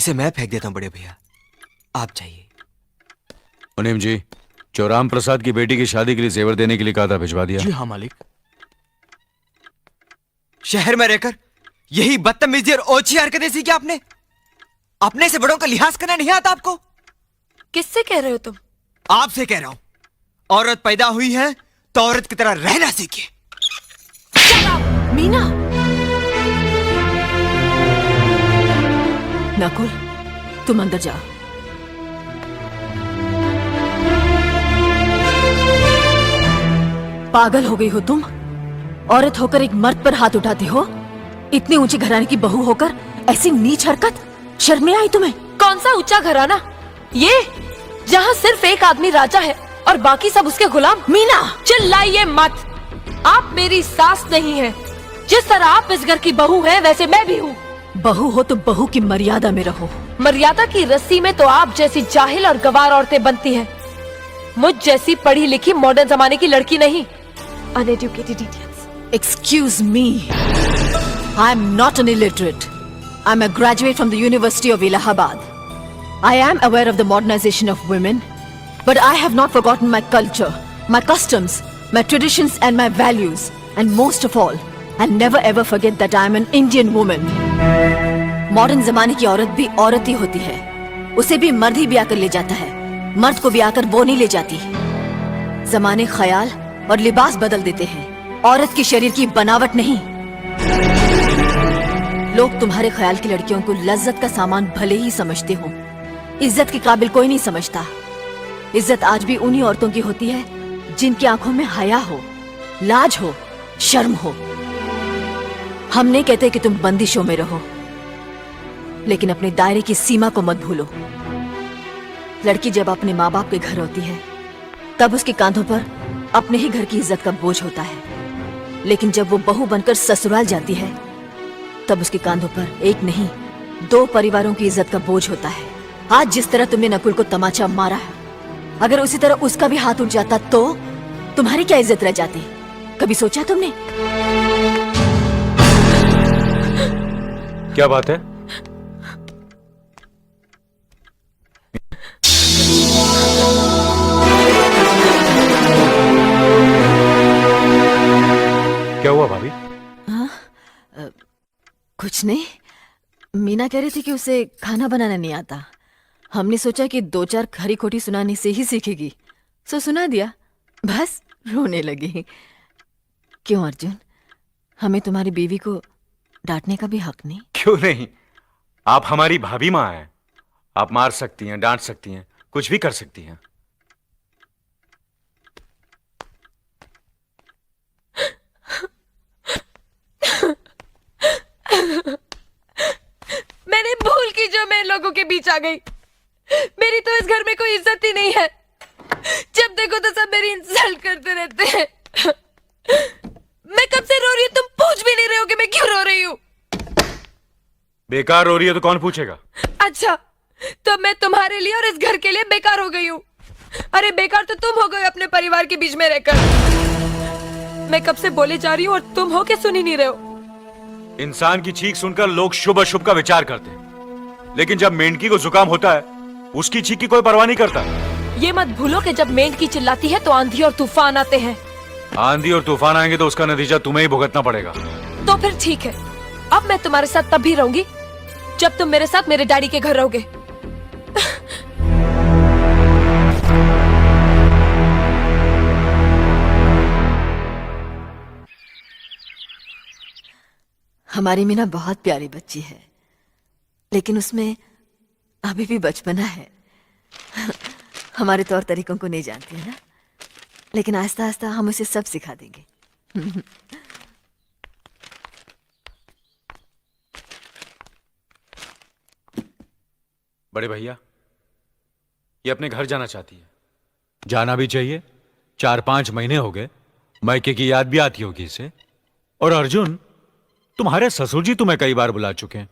इसे मैं फेंक देता हूं बड़े भैया, आप चाहिए। मुनीम जी, चौराम प्रसाद की बेटी की शादी के लिए जेवर देने के लिए कहा था, भिजवा दिया? जी हाँ मालिक। शहर में रहकर यही बदतमीजी और ओछी हरकतें सीखी आपने? अपने से बड़ों का लिहाज करना नहीं आता आपको? किससे कह रहे हो तुम? आपसे कह रहा हूं। औरत पैदा हुई है तो औरत की तरह रहना सीखिए। मीना, नकुल, तुम अंदर जाओ। पागल हो गई हो तुम? औरत होकर एक मर्द पर हाथ उठाती हो? इतनी ऊंची घराने की बहू होकर ऐसी नीच हरकत, शर्म नहीं आई तुम्हें? कौन सा ऊंचा घराना? ये जहाँ सिर्फ एक आदमी राजा है और बाकी सब उसके गुलाम। मीना, चिल्लाइए मत। आप मेरी सास नहीं है। जिस तरह आप इस घर की बहू हैं, वैसे मैं भी हूँ। बहू हो तो बहू की मर्यादा में रहो। मर्यादा की रस्सी में तो आप जैसी जाहिल और गवार औरतें बनती हैं। मुझ जैसी पढ़ी लिखी मॉडर्न जमाने की लड़की नहीं। Uneducated idiots. Excuse me. I am not an illiterate. I am a graduate from the University of Allahabad. I am aware of the modernization of women, but I have not forgotten my culture, my customs, my traditions and my values. And most of all, I'll never ever forget that I am an Indian woman. Modern जमाने की औरत भी औरत ही होती है। उसे भी मर्द ही ब्याह कर ले जाता है, मर्द को ब्याह कर वो नहीं ले जाती। जमाने ख्याल और लिबास बदल देते हैं, औरत की शरीर की बनावट नहीं। लोग तुम्हारे ख्याल की लड़कियों को लज्जत का सामान भले ही समझते हो, इज्जत के काबिल कोई नहीं समझता। इज्जत आज भी उन्हीं औरतों की होती है जिनकी आंखों में हया हो, लाज हो, शर्म हो। हम नहीं कहते कि तुम बंदिशों में रहो, लेकिन अपने दायरे की सीमा को मत भूलो। लड़की जब अपने माँ बाप के घर होती है, तब उसके कांधों पर अपने ही घर की इज्जत का बोझ होता है। लेकिन जब वो बहू बनकर ससुराल जाती है, तब उसके कांधों पर एक नहीं, 2 परिवारों की इज्जत का बोझ होता है। आज जिस तरह तुमने नकुल को तमाचा मारा है, अगर उसी तरह उसका भी हाथ उठ जाता तो तुम्हारी क्या इज्जत रह जाती? कभी सोचा तुमने? क्या बात है? क्या हुआ भाभी? कुछ नहीं। मीना कह रही थी कि उसे खाना बनाना नहीं आता। हमने सोचा कि 2-4 खरी खोटी सुनाने से ही सीखेगी, सो सुना दिया। बस रोने लगी। क्यों अर्जुन, हमें तुम्हारी बीवी को डांटने का भी हक नहीं? क्यों नहीं, आप हमारी भाभी माँ हैं। आप मार सकती हैं, डांट सकती हैं, कुछ भी कर सकती हैं। मैंने भूल की जो मैं इन लोगों के बीच आ गई। मेरी तो इस घर में कोई इज्जत ही नहीं है। जब देखो तो सब मेरी इंसल्ट करते रहते हैं। मैं कब से रो रही हूँ, तुम पूछ भी नहीं रहे हो कि मैं क्यों रो रही हूँ। बेकार रो रही है तो कौन पूछेगा? अच्छा, तो मैं तुम्हारे लिए और इस घर के लिए बेकार हो गई हूँ। अरे बेकार तो तुम हो गए अपने परिवार के बीच में रहकर। मैं कब से बोले जा रही हूँ और तुम हो के सुन ही नहीं रहे हो। इंसान की चीख सुनकर लोग शुभ अशुभ का विचार करते हैं, लेकिन जब मेंढकी को जुकाम होता है, उसकी चीख की कोई परवाह नहीं करता। ये मत भूलो कि जब मेंढकी चिल्लाती है तो आंधी और तूफान आते हैं। आंधी और तूफान आएंगे तो उसका नतीजा तुम्हें ही भुगतना पड़ेगा। तो फिर ठीक है, अब मैं तुम्हारे साथ तब भी रहूंगी जब तुम मेरे साथ मेरे डैडी के घर रहोगे। हमारी मीना बहुत प्यारी बच्ची है, लेकिन उसमें अभी भी बचपना है। हमारे तौर तरीकों को नहीं जानती है ना, लेकिन आहिस्ता आहिस्ता हम उसे सब सिखा देंगे। बड़े भैया, ये अपने घर जाना चाहती है। जाना भी चाहिए, 4-5 महीने हो गए, मायके की याद भी आती होगी इसे। और अर्जुन, तुम्हारे ससुर जी तुम्हें कई बार बुला चुके हैं,